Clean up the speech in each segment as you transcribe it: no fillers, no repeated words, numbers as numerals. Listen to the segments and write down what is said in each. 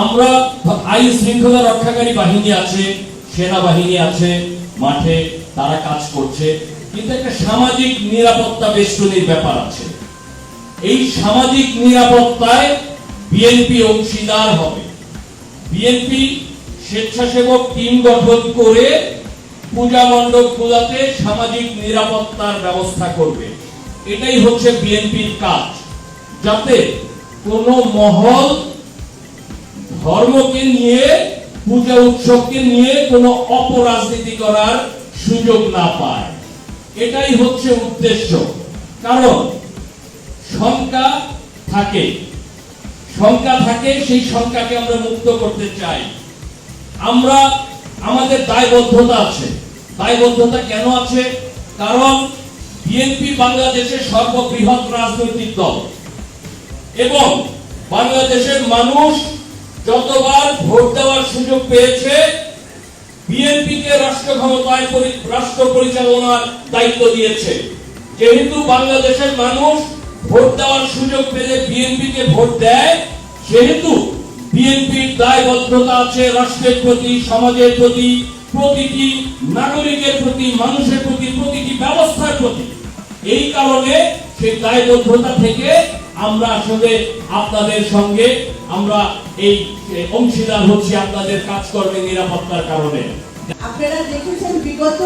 আমরা আইন শৃঙ্খলা রক্ষাকারী বাহিনী আছে, সেনাবাহিনী আছে, মাঠে তারা কাজ করছে, কিন্তু একটা সামাজিক নিরাপত্তা বেষ্টনীর ব্যাপার আছে। এই সামাজিক নিরাপত্তায় বিএনপি অংশীদার হবে। বিএনপি স্বেচ্ছাসেবক টিম গঠন করে পূজা মণ্ডপগুলোতে সামাজিক নিরাপত্তার ব্যবস্থা করবে। এটাই হচ্ছে বিএনপির কাজ, যাতে কোনো মহল ধর্মকে নিয়ে, পূজা উৎসবকে নিয়ে কোনো অপরাজনীতি করার সুযোগ না পায়। এটাই হচ্ছে উদ্দেশ্য। কারণ শঙ্কা থাকে, সেই শঙ্কাকে আমরা মুক্ত করতে চাই। আমরা আমাদের দায়বদ্ধতা আছে। দায়বদ্ধতা কেন আছে? কারণ বিএনপি বাংলাদেশের সর্ববৃহৎ রাজনৈতিক দল এবং বাংলাদেশের মানুষ যতবার ভোট দেওয়ার সুযোগ পেয়েছে বিএনপিকে রাষ্ট্র ক্ষমতায় রাষ্ট্র পরিচালনার দায়িত্ব দিয়েছে। যেহেতু বাংলাদেশের মানুষ ভোট দেওয়ার সুযোগ পেলে বিএনপিকে ভোট দেয়, সেহেতু বিএনপির দায়বদ্ধতা আছে রাষ্ট্রের প্রতি, সমাজের প্রতি, প্রতিটি নাগরিকের প্রতি, মানুষের প্রতি, প্রতিটি ব্যবস্থার প্রতি। এই কারণে সেই দায়বদ্ধতা থেকে আমরা আসলে আপনাদের সঙ্গে আমরা এই অংশীদার হচ্ছি আপনাদের কাজকর্মের নিরাপত্তার কারণে। আপনারা দেখেছেন বিগত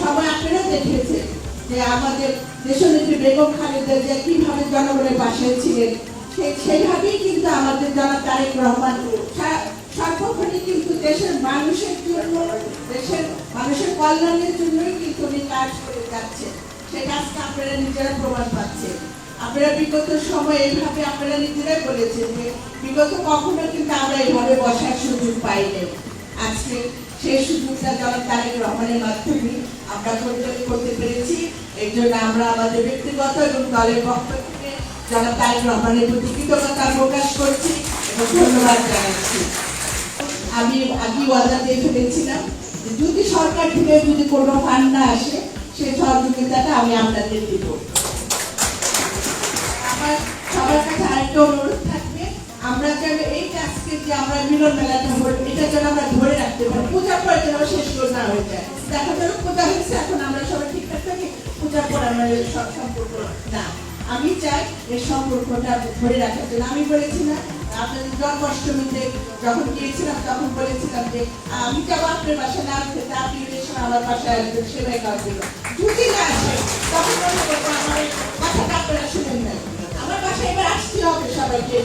সময়, আপনারা দেখেছেন যে আমাদের দেশনেত্রী বেগম খালেদা জিয়া কিভাবে জনগণের পাশে ছিলেন, সেইভাবেই কিন্তু আমাদের জনাব তারেক রহমান সর্বক্ষণই কিন্তু দেশের মানুষের জন্য, দেশের মানুষের কল্যাণের জন্যই কিন্তু উনি কাজ করে যাচ্ছেন। সেই কাজটা আপনারা নিজেরা প্রমাণ পাচ্ছেন। আপনারা বিগত সময় এইভাবে আপনারা নিজেরাই বলেছেন যে বিগত কখনো কিন্তু আমরা এইভাবে বসার সুযোগ পাইনি। আজকে সেই সুযোগটা জনাব তারেক রহমানের মাধ্যমে আমরা করতে পেরেছি। এই জন্য আমরা আমাদের ব্যক্তিগত এবং দলের পক্ষ থেকে জনাব তারেক রহমানের প্রতি কৃতজ্ঞতা প্রকাশ করছি এবং ধন্যবাদ জানাচ্ছি। আমি আগে ওয়াদা দিয়ে ফেলেছিলাম যে যদি সরকার থেকে যদি কোনো ফান্ড না আসে, সেই সহযোগিতাটা আমি আপনাদের দিব। আমার সবার কাছে আরেকটা অনুরোধ থাকবে, আমরা যেন এই কাজকে যে আমরা মিলন মেলাটা এটা যেন আমরা ধরে রাখতে পারি, পূজার পরে যেন শেষ করে না হয়ে যায়। দেখা গেল পূজা হয়েছে, এখন আমরা সবাই ঠিকঠাক থাকি, পূজার পর আমাদের সব সম্পর্ক না। আমি চাই এই সম্পর্কটা ধরে রাখার জন্য। আমি বলেছিলাম আপনাদের জন্মাষ্টমীতে যখন গিয়েছিলাম তখন বলেছিলাম যে আমি যাবো আপনার বাসায় না আসতে, আপনি আমার বাসায় আসবেন সেবাই করার জন্য। যদি না আসে তখন আমার কথাটা আপনারা শুনেন না, আমার বাসায় এবার আসতে হবে সবাইকে।